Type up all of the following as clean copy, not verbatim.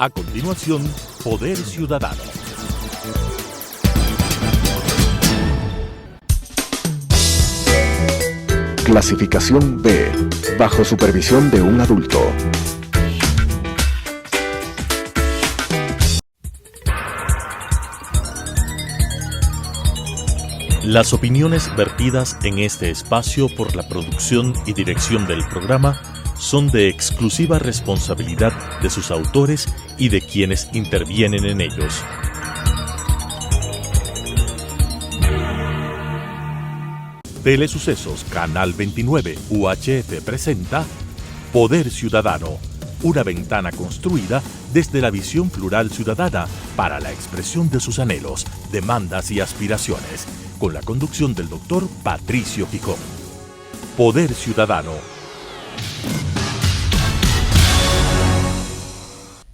A continuación, Poder Ciudadano. Clasificación B, bajo supervisión de un adulto. Las opiniones vertidas en este espacio por la producción y dirección del programa son de exclusiva responsabilidad de sus autores y de quienes intervienen en ellos. Telesucesos Canal 29 UHF presenta Poder Ciudadano, una ventana construida desde la visión plural ciudadana para la expresión de sus anhelos, demandas y aspiraciones, con la conducción del doctor Patricio Picón. Poder Ciudadano.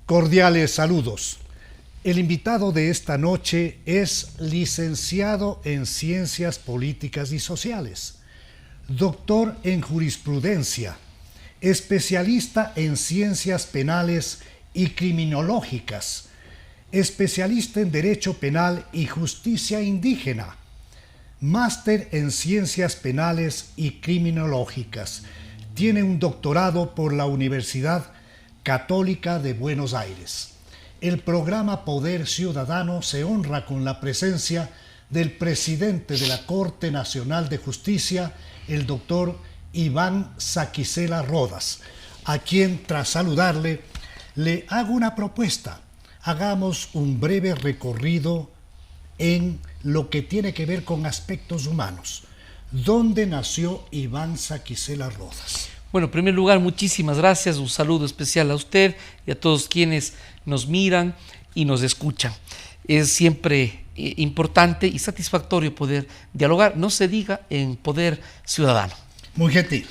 Cordiales saludos. El invitado de esta noche es licenciado en Ciencias Políticas y Sociales, doctor en Jurisprudencia, especialista en Ciencias Penales y Criminológicas, especialista en Derecho Penal y Justicia Indígena, máster en Ciencias Penales y Criminológicas. Tiene un doctorado por la Universidad Católica de Buenos Aires. El programa Poder Ciudadano se honra con la presencia del presidente de la Corte Nacional de Justicia, el doctor Iván Saquicela Rodas, a quien, tras saludarle, le hago una propuesta. Hagamos un breve recorrido en lo que tiene que ver con aspectos humanos. ¿Dónde nació Iván Saquicela Rodas? Bueno, en primer lugar, muchísimas gracias, un saludo especial a usted y a todos quienes nos miran y nos escuchan. Es siempre importante y satisfactorio poder dialogar, no se diga en Poder Ciudadano. Muy gentil.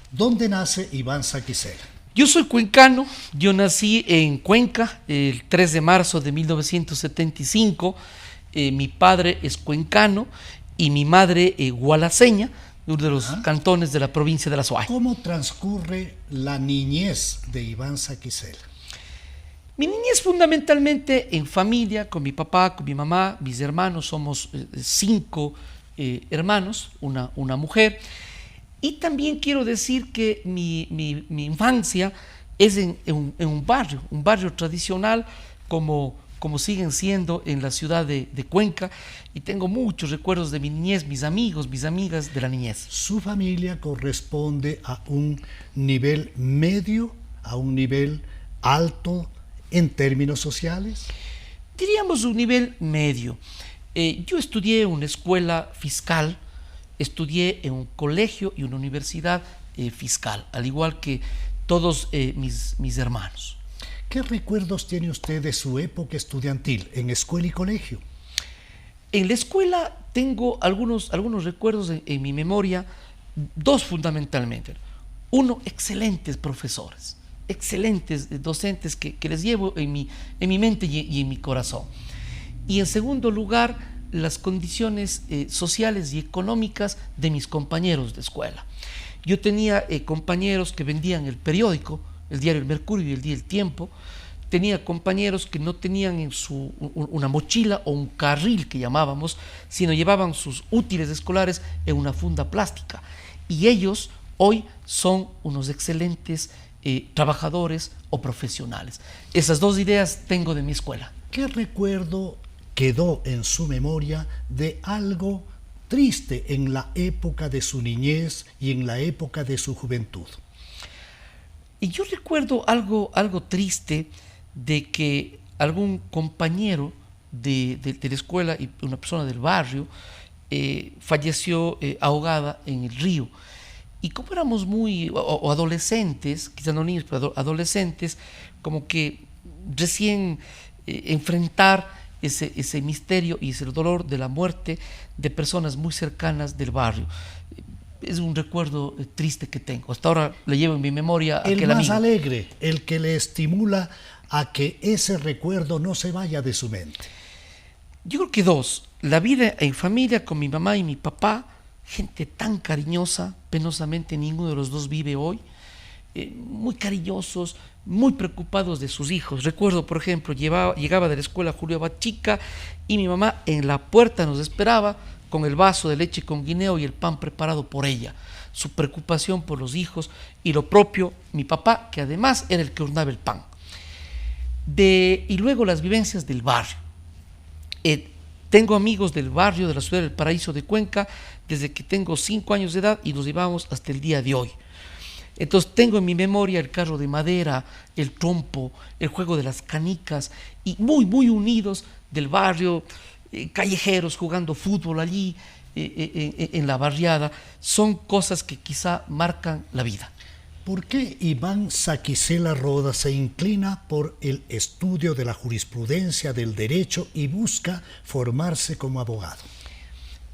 ¿Dónde nace Iván Saquicela? Yo soy cuencano, yo nací en Cuenca el 3 de marzo de 1975, mi padre es cuencano y mi madre gualaceña, uno de los cantones de la provincia de La Suay. ¿Cómo transcurre la niñez de Iván Saquicela? Mi niñez fundamentalmente en familia, con mi papá, con mi mamá, mis hermanos, somos 5 hermanos, una mujer. Y también quiero decir que mi infancia es en un barrio tradicional como siguen siendo en la ciudad de Cuenca, y tengo muchos recuerdos de mi niñez, mis amigos, mis amigas de la niñez. ¿Su familia corresponde a un nivel medio, a un nivel alto en términos sociales? Diríamos un nivel medio. Yo estudié en una escuela fiscal, estudié en un colegio y una universidad fiscal, al igual que todos mis hermanos. ¿Qué recuerdos tiene usted de su época estudiantil en escuela y colegio? En la escuela tengo algunos recuerdos en mi memoria, 2 fundamentalmente. Uno, excelentes profesores, excelentes docentes que les llevo en mi mente y en mi corazón. Y en segundo lugar, las condiciones sociales y económicas de mis compañeros de escuela. Yo tenía compañeros que vendían el periódico, el diario El Mercurio y el día El Tiempo. Tenía compañeros que no tenían una mochila o un carril que llamábamos, sino llevaban sus útiles escolares en una funda plástica. Y ellos hoy son unos excelentes trabajadores o profesionales. Esas 2 ideas tengo de mi escuela. ¿Qué recuerdo quedó en su memoria de algo triste en la época de su niñez y en la época de su juventud? Y yo recuerdo algo triste de que algún compañero de la escuela y una persona del barrio falleció ahogada en el río. Y como éramos o adolescentes, quizás no niños, pero adolescentes, como que recién enfrentar ese misterio y ese dolor de la muerte de personas muy cercanas del barrio. Es un recuerdo triste que tengo. Hasta ahora le llevo en mi memoria el aquel más amigo. Alegre, el que le estimula a que ese recuerdo no se vaya de su mente. Yo creo que 2. La vida en familia con mi mamá y mi papá, gente tan cariñosa, penosamente ninguno de los 2 vive hoy. muy cariñosos, muy preocupados de sus hijos. Recuerdo, por ejemplo, llegaba de la escuela Julio Bachica y mi mamá en la puerta nos esperaba con el vaso de leche con guineo y el pan preparado por ella. Su preocupación por los hijos, y lo propio mi papá, que además era el que hornaba el pan. Y luego las vivencias del barrio. Tengo amigos del barrio de la ciudad del Paraíso de Cuenca desde que tengo 5 años de edad y nos llevamos hasta el día de hoy. Entonces tengo en mi memoria el carro de madera, el trompo, el juego de las canicas, y muy, muy unidos del barrio, callejeros jugando fútbol allí, en la barriada. Son cosas que quizá marcan la vida. ¿Por qué Iván Saquicela Rodas se inclina por el estudio de la jurisprudencia del derecho y busca formarse como abogado?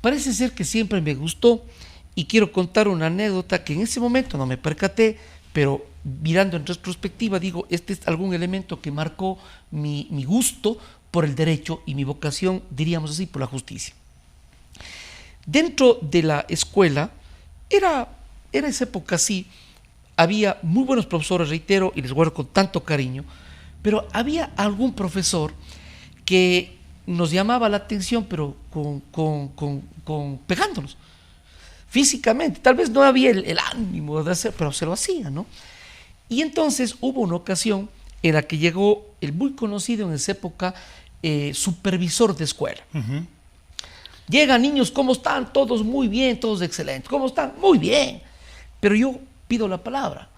Parece ser que siempre me gustó, y quiero contar una anécdota que en ese momento no me percaté, pero mirando en retrospectiva digo, este es algún elemento que marcó mi gusto por el derecho y mi vocación, diríamos así, por la justicia. Dentro de la escuela, era esa época así, había muy buenos profesores, reitero, y les guardo con tanto cariño, pero había algún profesor que nos llamaba la atención, pero pegándonos físicamente. Tal vez no había el ánimo de hacer, pero se lo hacía, ¿no? Y entonces hubo una ocasión en la que llegó el muy conocido en esa época supervisor de escuela. Uh-huh. Llegan niños, ¿cómo están? Todos muy bien, todos excelentes. ¿Cómo están? Muy bien. Pero yo pido la palabra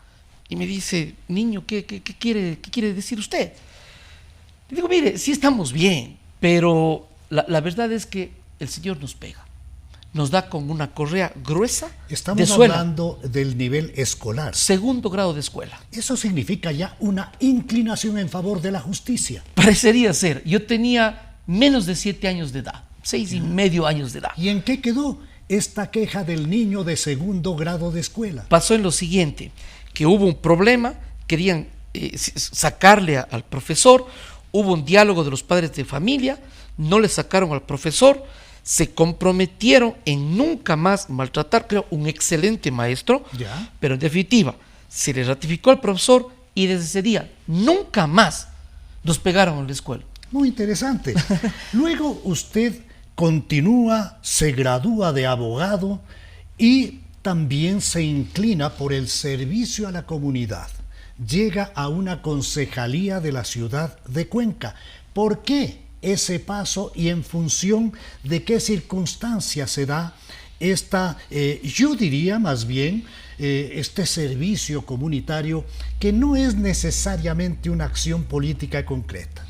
y me dice, niño, ¿qué quiere decir usted? Le digo, mire, sí estamos bien, pero la verdad es que el Señor nos pega. Nos da con una correa gruesa. Estamos hablando del nivel escolar. 2º grado de escuela. Eso significa ya una inclinación en favor de la justicia. Parecería ser. Yo tenía menos de 7 años de edad, 6 y medio años de edad. ¿Y en qué quedó esta queja del niño de 2º grado de escuela? Pasó en lo siguiente, que hubo un problema, querían sacarle al profesor, hubo un diálogo de los padres de familia, no le sacaron al profesor, se comprometieron en nunca más maltratar, creo, un excelente maestro, ¿ya? Pero en definitiva, se le ratificó al profesor y desde ese día nunca más nos pegaron en la escuela. Muy interesante. Luego usted continúa, se gradúa de abogado y también se inclina por el servicio a la comunidad. Llega a una concejalía de la ciudad de Cuenca. ¿Por qué ese paso y en función de qué circunstancias se da yo diría más bien, este servicio comunitario que no es necesariamente una acción política concreta?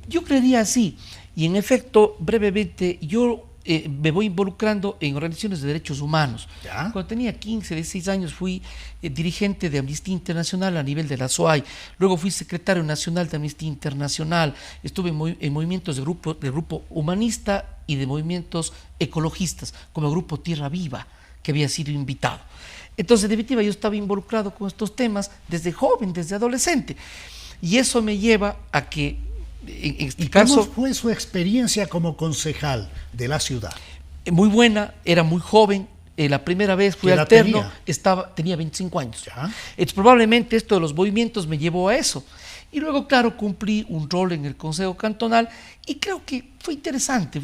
Yo creería así, y en efecto, brevemente, yo me voy involucrando en organizaciones de derechos humanos. ¿Ya? Cuando tenía 15, 16 años fui dirigente de Amnistía Internacional a nivel de la SOAI, luego fui secretario nacional de Amnistía Internacional, estuve en movimientos de grupo humanista y de movimientos ecologistas, como el grupo Tierra Viva, que había sido invitado. Entonces, en definitiva, yo estaba involucrado con estos temas desde joven, desde adolescente, y eso me lleva a que en este caso, ¿cómo fue su experiencia como concejal de la ciudad? Muy buena, era muy joven, la primera vez fui alterno, tenía 25 años. ¿Ya? Entonces, probablemente esto de los movimientos me llevó a eso. Y luego, claro, cumplí un rol en el Consejo Cantonal y creo que fue interesante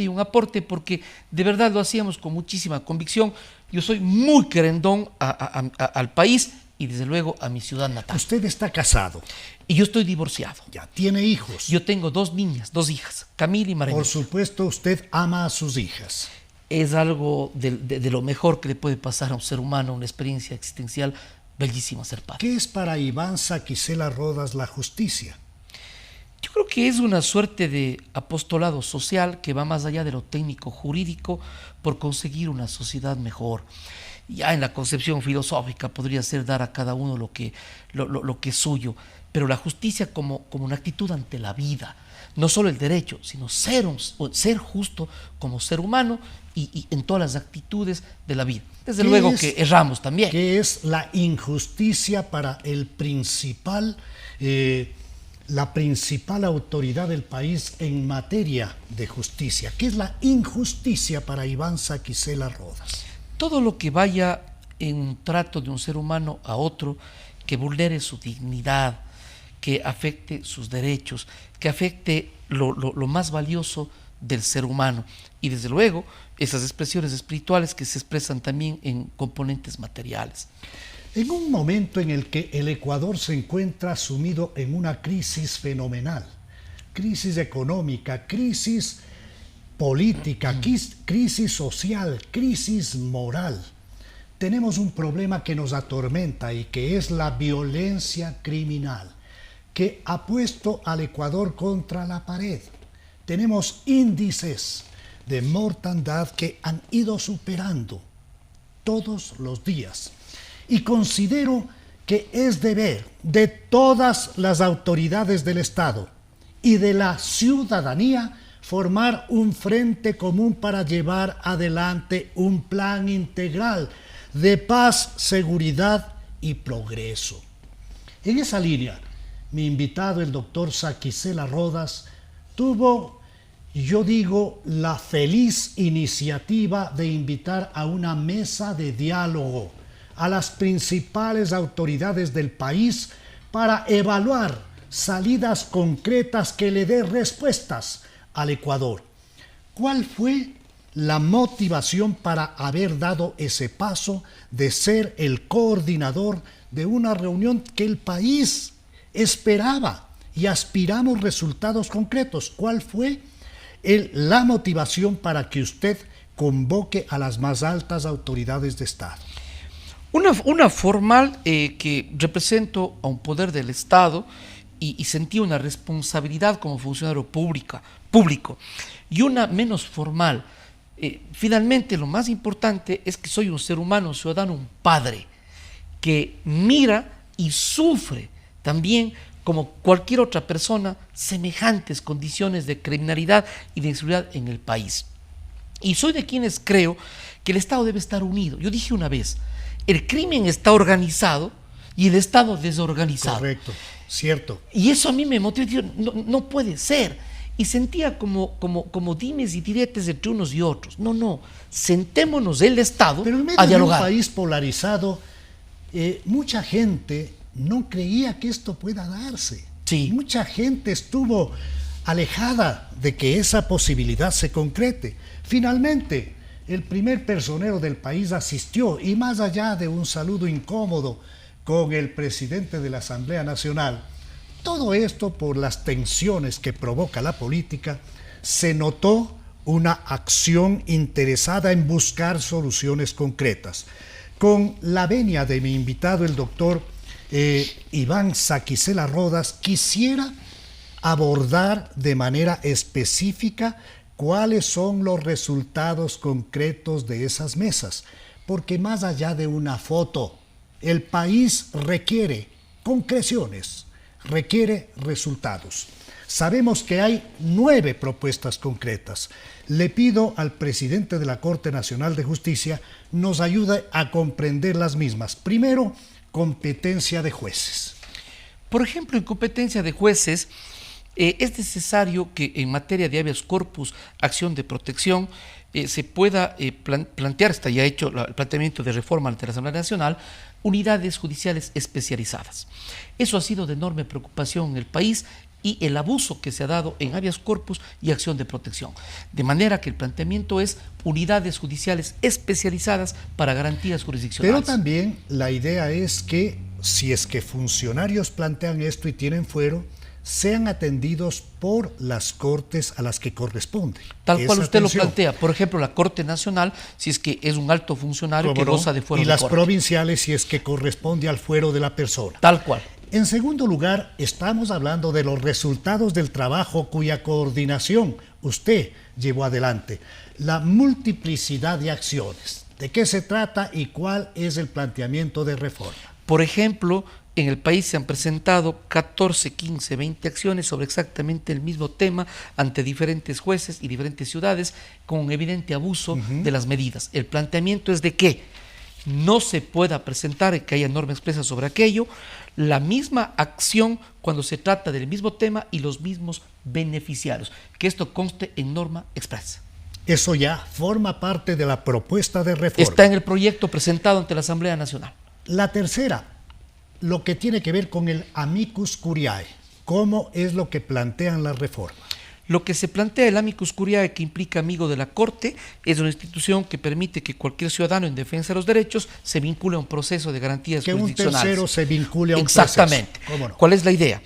y un aporte porque de verdad lo hacíamos con muchísima convicción. Yo soy muy querendón al país y desde luego a mi ciudad natal. Usted está casado. Y yo estoy divorciado. Ya tiene hijos. Yo tengo 2 niñas, 2 hijas, Camila y María. Por supuesto, usted ama a sus hijas. Es algo de lo mejor que le puede pasar a un ser humano, una experiencia existencial bellísima ser padre. ¿Qué es para Iván Saquicela Rodas la justicia? Yo creo que es una suerte de apostolado social que va más allá de lo técnico jurídico por conseguir una sociedad mejor. Ya en la concepción filosófica podría ser dar a cada uno lo que es suyo, pero la justicia como una actitud ante la vida, no solo el derecho, sino ser justo como ser humano y en todas las actitudes de la vida. Desde luego que erramos también. ¿Qué es la injusticia para la principal autoridad del país en materia de justicia? ¿Qué es la injusticia para Iván Saquicela Rodas? Todo lo que vaya en un trato de un ser humano a otro que vulnere su dignidad, que afecte sus derechos, que afecte lo más valioso del ser humano. Y desde luego, esas expresiones espirituales que se expresan también en componentes materiales. En un momento en el que el Ecuador se encuentra sumido en una crisis fenomenal, crisis económica, crisis política, crisis social, crisis moral, tenemos un problema que nos atormenta y que es la violencia criminal, que ha puesto al Ecuador contra la pared. Tenemos índices de mortandad que han ido superando todos los días. Y considero que es deber de todas las autoridades del Estado y de la ciudadanía formar un frente común para llevar adelante un plan integral de paz, seguridad y progreso. En esa línea, mi invitado, el doctor Saquicela Rodas, tuvo, yo digo, la feliz iniciativa de invitar a una mesa de diálogo a las principales autoridades del país para evaluar salidas concretas que le den respuestas al Ecuador. ¿Cuál fue la motivación para haber dado ese paso de ser el coordinador de una reunión que el país esperaba y aspiramos resultados concretos? ¿Cuál fue la motivación para que usted convoque a las más altas autoridades de Estado? Una formal que represento a un poder del Estado y sentí una responsabilidad como funcionario público, y una menos formal. Finalmente, lo más importante es que soy un ser humano, un ciudadano, un padre, que mira y sufre también, como cualquier otra persona, semejantes condiciones de criminalidad y de inseguridad en el país. Y soy de quienes creo que el Estado debe estar unido. Yo dije una vez, el crimen está organizado y el Estado desorganizado. Correcto, cierto. Y eso a mí me motiva, no puede ser. Y sentía como dimes y diretes entre unos y otros. No, sentémonos el Estado Pero en medio a dialogar. de un país polarizado, mucha gente no creía que esto pueda darse. Sí. Mucha gente estuvo alejada de que esa posibilidad se concrete. Finalmente, el primer personero del país asistió, y más allá de un saludo incómodo con el presidente de la Asamblea Nacional, todo esto por las tensiones que provoca la política, se notó una acción interesada en buscar soluciones concretas. Con la venia de mi invitado, el doctor Iván Saquicela Rodas, quisiera abordar de manera específica cuáles son los resultados concretos de esas mesas, porque más allá de una foto, el país requiere concreciones, requiere resultados. Sabemos que hay 9 propuestas concretas. Le pido al presidente de la Corte Nacional de Justicia nos ayude a comprender las mismas. Primero, competencia de jueces. Por ejemplo, en competencia de jueces, es necesario que en materia de habeas corpus, acción de protección, se pueda plantear, está ya hecho el planteamiento de reforma ante la Asamblea Nacional, unidades judiciales especializadas. Eso ha sido de enorme preocupación en el país y el abuso que se ha dado en habeas corpus y acción de protección. De manera que el planteamiento es unidades judiciales especializadas para garantías jurisdiccionales. Pero también la idea es que si es que funcionarios plantean esto y tienen fuero, sean atendidos por las cortes a las que corresponde. Tal cual usted lo plantea. Por ejemplo, la Corte Nacional, si es que es un alto funcionario que goza de fuero y de las corte. provinciales, si es que corresponde al fuero de la persona. Tal cual. En segundo lugar, estamos hablando de los resultados del trabajo cuya coordinación usted llevó adelante. La multiplicidad de acciones. ¿De qué se trata y cuál es el planteamiento de reforma? Por ejemplo, en el país se han presentado 14, 15, 20 acciones sobre exactamente el mismo tema ante diferentes jueces y diferentes ciudades con un evidente abuso de las medidas. El planteamiento es de que no se pueda presentar, que haya norma expresa sobre aquello, la misma acción cuando se trata del mismo tema y los mismos beneficiarios, que esto conste en norma expresa. Eso ya forma parte de la propuesta de reforma. Está en el proyecto presentado ante la Asamblea Nacional. La tercera, lo que tiene que ver con el amicus curiae. ¿Cómo es lo que plantean la reforma? Lo que se plantea el amicus curiae, que implica amigo de la Corte, es una institución que permite que cualquier ciudadano en defensa de los derechos se vincule a un proceso de garantías jurisdiccionales. Que un tercero se vincule a un Exactamente. proceso. ¿Cómo no? ¿Cuál es la idea?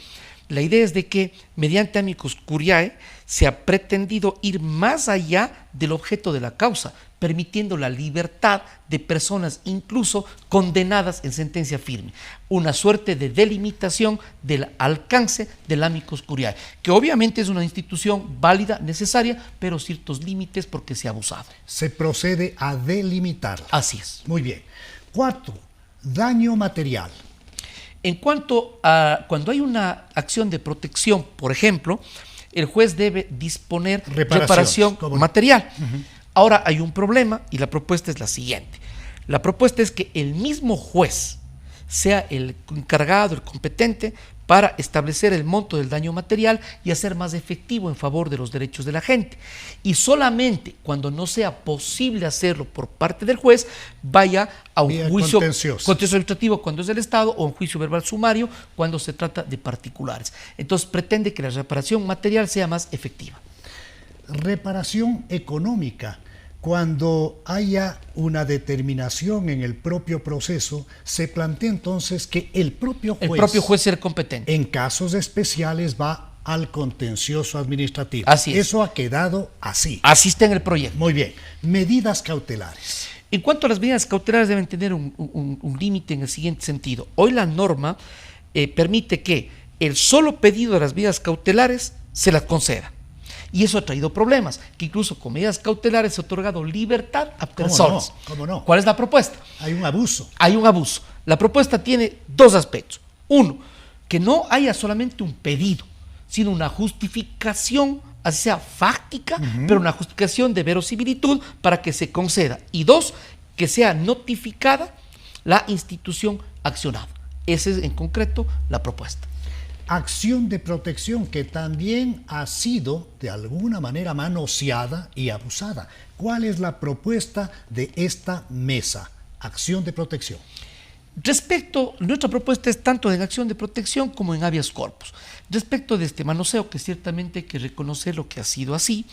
La idea es de que mediante amicus curiae se ha pretendido ir más allá del objeto de la causa, permitiendo la libertad de personas incluso condenadas en sentencia firme. Una suerte de delimitación del alcance del amicus curiae, que obviamente es una institución válida, necesaria, pero ciertos límites porque se ha abusado. Se procede a delimitarla. Así es. Muy bien. Cuarto, daño material. En cuanto a cuando hay una acción de protección, por ejemplo, el juez debe disponer reparación material. Ahora hay un problema y la propuesta es la siguiente. La propuesta es que el mismo juez sea el encargado, el competente, para establecer el monto del daño material y hacer más efectivo en favor de los derechos de la gente. Y solamente cuando no sea posible hacerlo por parte del juez, vaya a un juicio contencioso administrativo cuando es del Estado o un juicio verbal sumario cuando se trata de particulares. Entonces pretende que la reparación material sea más efectiva. Reparación económica. Cuando haya una determinación en el propio proceso, se plantea entonces que el propio juez será competente. En casos especiales va al contencioso administrativo. Así es. Eso ha quedado así. Así está en el proyecto. Muy bien. Medidas cautelares. En cuanto a las medidas cautelares, deben tener un límite en el siguiente sentido. Hoy la norma permite que el solo pedido de las medidas cautelares se las conceda. Y eso ha traído problemas, que incluso con medidas cautelares se ha otorgado libertad a personas. ¿Cómo no? ¿Cuál es la propuesta? Hay un abuso. Hay un abuso. La propuesta tiene dos aspectos. Uno, que no haya solamente un pedido, sino una justificación, así sea fáctica, pero una justificación de verosimilitud para que se conceda. Y dos, que sea notificada la institución accionada. Esa es en concreto la propuesta. Acción de protección que también ha sido de alguna manera manoseada y abusada. ¿Cuál es la propuesta de esta mesa? Acción de protección. Nuestra propuesta es tanto en acción de protección como en habeas corpus. Respecto de este manoseo, que ciertamente hay que reconocer lo que ha sido así,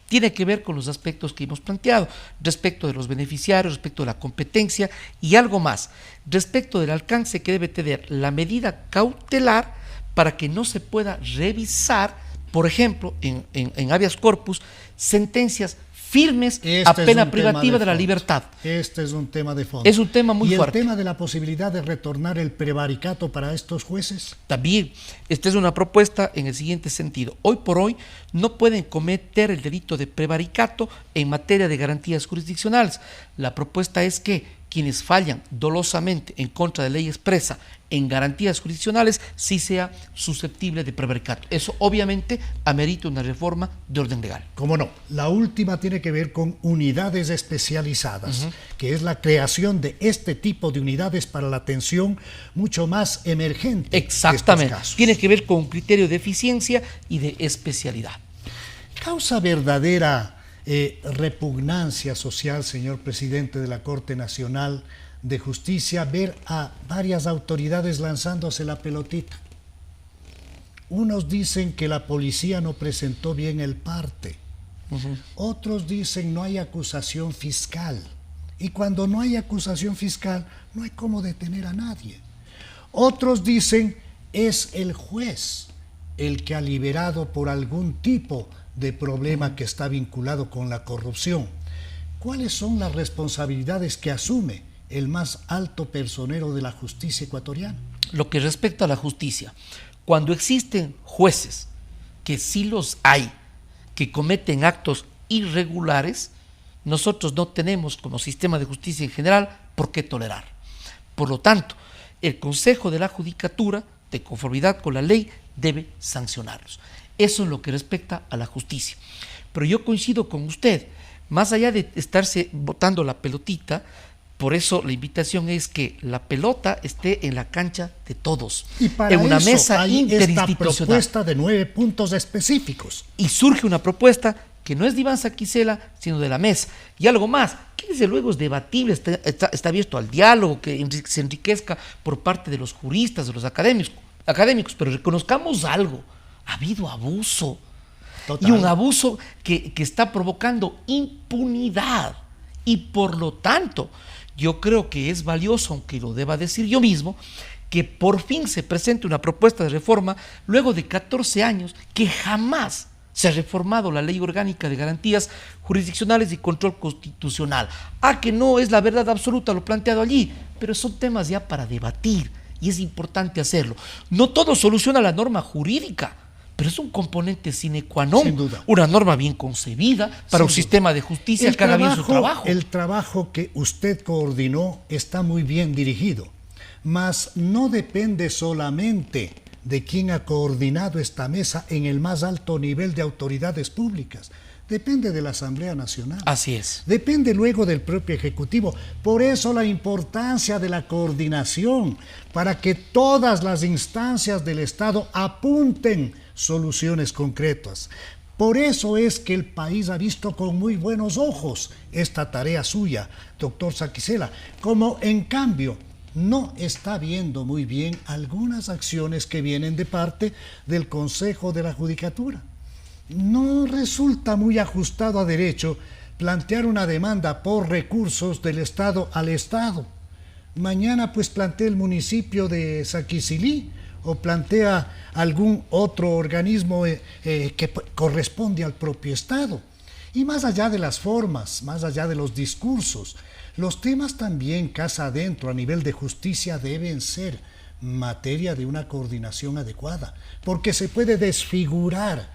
tiene que ver con los aspectos que hemos planteado, respecto de los beneficiarios, respecto de la competencia y algo más, respecto del alcance que debe tener la medida cautelar para que no se pueda revisar, por ejemplo, en habeas corpus, sentencias firmes a pena privativa de la libertad. Este es un tema de fondo. Es un tema muy fuerte. ¿Y el tema de la posibilidad de retornar el prevaricato para estos jueces? También, esta es una propuesta en el siguiente sentido. Hoy por hoy no pueden cometer el delito de prevaricato en materia de garantías jurisdiccionales. La propuesta es que quienes fallan dolosamente en contra de ley expresa en garantías jurisdiccionales sí sea susceptible de prevaricato. Eso obviamente amerita una reforma de orden legal. ¿Cómo no? La última tiene que ver con unidades especializadas, que es la creación de este tipo de unidades para la atención mucho más emergente. Exactamente. Tiene que ver con un criterio de eficiencia y de especialidad. Causa verdadera repugnancia social, señor presidente de la Corte Nacional de Justicia, ver a varias autoridades lanzándose la pelotita. Unos dicen que la policía no presentó bien el parte. Otros dicen no hay acusación fiscal. Y cuando no hay acusación fiscal, no hay cómo detener a nadie. Otros dicen es el juez el que ha liberado por algún tipo de problema que está vinculado con la corrupción. ¿Cuáles son las responsabilidades que asume el más alto personero de la justicia ecuatoriana? Lo que respecta a la justicia, cuando existen jueces, que sí los hay, que cometen actos irregulares, nosotros no tenemos como sistema de justicia en general por qué tolerar. Por lo tanto, el Consejo de la Judicatura, de conformidad con la ley, debe sancionarlos. Eso es lo que respecta a la justicia. Pero yo coincido con usted, más allá de estarse botando la pelotita, Por eso la invitación es que la pelota esté en la cancha de todos, Y para en una eso mesa hay esta interinstitucional. propuesta de 9 puntos específicos. Y surge una propuesta que no es de Iván Saquicela, sino de la mesa. Y algo más, que desde luego es debatible, está abierto al diálogo, que se enriquezca por parte de los juristas, de los académicos, pero reconozcamos algo, ha habido abuso. Total. Y un abuso que está provocando impunidad. Y por lo tanto, yo creo que es valioso, aunque lo deba decir yo mismo, que por fin se presente una propuesta de reforma luego de 14 años que jamás se ha reformado la Ley Orgánica de Garantías Jurisdiccionales y Control Constitucional. Que no es la verdad absoluta lo planteado allí, pero son temas ya para debatir y es importante hacerlo. No todo soluciona la norma jurídica, pero es un componente sine qua non, Sin duda. una norma bien concebida para un Sin duda. sistema de justicia que haga bien su trabajo. El trabajo que usted coordinó está muy bien dirigido, mas no depende solamente de quien ha coordinado esta mesa en el más alto nivel de autoridades públicas. Depende de la Asamblea Nacional. Así es. Depende luego del propio Ejecutivo. Por eso la importancia de la coordinación, para que todas las instancias del Estado apunten soluciones concretas. Por eso es que el país ha visto con muy buenos ojos esta tarea suya, doctor Saquicela, como en cambio no está viendo muy bien algunas acciones que vienen de parte del Consejo de la Judicatura. No resulta muy ajustado a derecho plantear una demanda por recursos del Estado al Estado. Mañana pues plantea el municipio de Saquicilí o plantea algún otro organismo que corresponde al propio Estado. Y más allá de las formas, más allá de los discursos, los temas también casa adentro a nivel de justicia deben ser materia de una coordinación adecuada, porque se puede desfigurar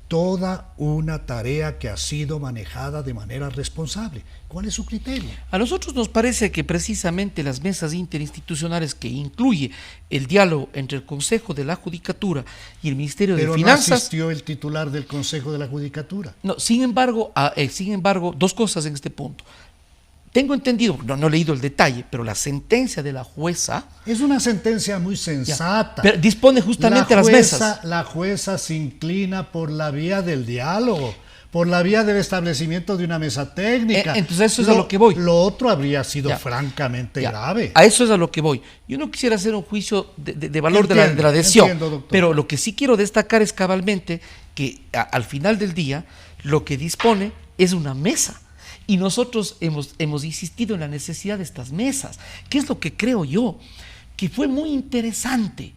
toda una tarea que ha sido manejada de manera responsable. ¿Cuál es su criterio? A nosotros nos parece que precisamente las mesas interinstitucionales que incluye el diálogo entre el Consejo de la Judicatura y el Ministerio de Finanzas... Pero no asistió el titular del Consejo de la Judicatura. No, sin embargo, dos cosas en este punto. Tengo entendido, no he leído el detalle, pero la sentencia de la jueza... Es una sentencia muy sensata. Pero dispone justamente las mesas. La jueza se inclina por la vía del diálogo, por la vía del establecimiento de una mesa técnica. Entonces eso es a lo que voy. Lo otro habría sido francamente grave. A eso es a lo que voy. Yo no quisiera hacer un juicio de valor de la adhesión, doctor. Pero lo que sí quiero destacar es cabalmente que al final del día lo que dispone es una mesa. Y nosotros hemos insistido en la necesidad de estas mesas. ¿Qué es lo que creo yo? Que fue muy interesante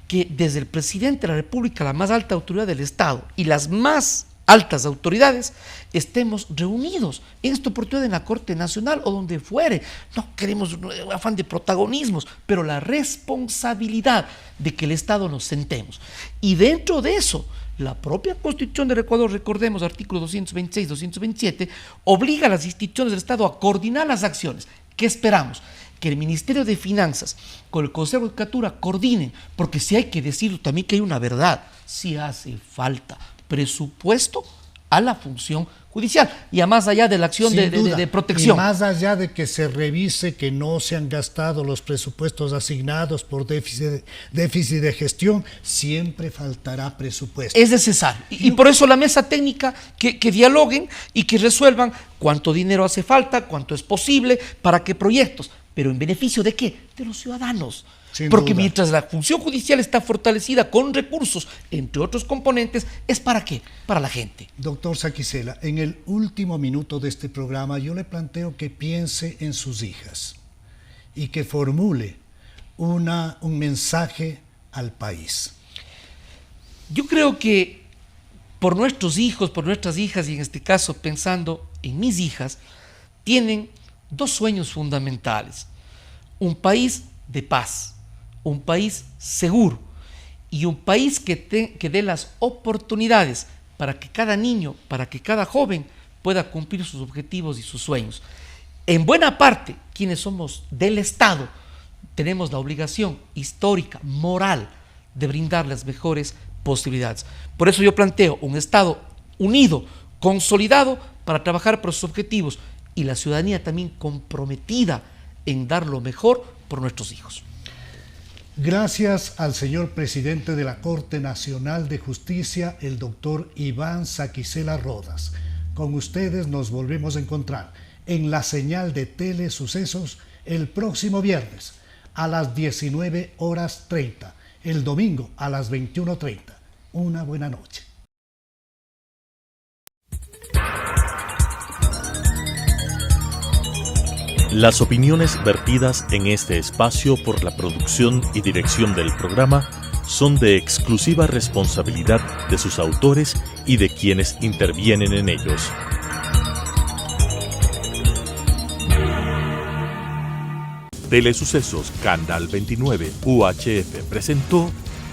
que desde el presidente de la República, la más alta autoridad del Estado, y las más altas autoridades, estemos reunidos en esta oportunidad en la Corte Nacional o donde fuere. No queremos un afán de protagonismos, pero la responsabilidad de que el Estado nos sentemos. Y dentro de eso, la propia Constitución del Ecuador, recordemos, artículos 226, 227, obliga a las instituciones del Estado a coordinar las acciones. ¿Qué esperamos? Que el Ministerio de Finanzas con el Consejo de Judicatura coordinen, porque si hay que decirlo también que hay una verdad, si hace falta presupuesto a la función judicial y a más allá de la acción de protección. Y más allá de que se revise que no se han gastado los presupuestos asignados por déficit de gestión, siempre faltará presupuesto. Es necesario. Y por eso la mesa técnica que dialoguen y que resuelvan cuánto dinero hace falta, cuánto es posible, para qué proyectos. Pero ¿en beneficio de qué? De los ciudadanos. Sin Porque duda. mientras la función judicial está fortalecida con recursos, entre otros componentes, ¿es para qué? Para la gente. Doctor Saquicela, en el último minuto de este programa yo le planteo que piense en sus hijas y que formule un mensaje al país. Yo creo que por nuestros hijos, por nuestras hijas, y en este caso pensando en mis hijas, tienen dos sueños fundamentales. Un país de paz, un país seguro y un país que dé las oportunidades para que cada niño, para que cada joven pueda cumplir sus objetivos y sus sueños. En buena parte, quienes somos del Estado, tenemos la obligación histórica, moral, de brindar las mejores posibilidades. Por eso yo planteo un Estado unido, consolidado, para trabajar por sus objetivos, y la ciudadanía también comprometida en dar lo mejor por nuestros hijos. Gracias al señor presidente de la Corte Nacional de Justicia, el doctor Iván Saquicela Rodas. Con ustedes nos volvemos a encontrar en la señal de Telesucesos el próximo viernes a las 19:30, el domingo a las 21:30. Una buena noche. Las opiniones vertidas en este espacio por la producción y dirección del programa son de exclusiva responsabilidad de sus autores y de quienes intervienen en ellos. Telesucesos Canal 29 UHF presentó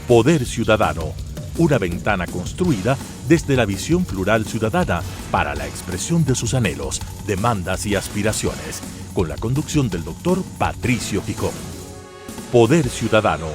Poder Ciudadano, una ventana construida desde la visión plural ciudadana para la expresión de sus anhelos, demandas y aspiraciones, con la conducción del doctor Patricio Picón. Poder Ciudadano.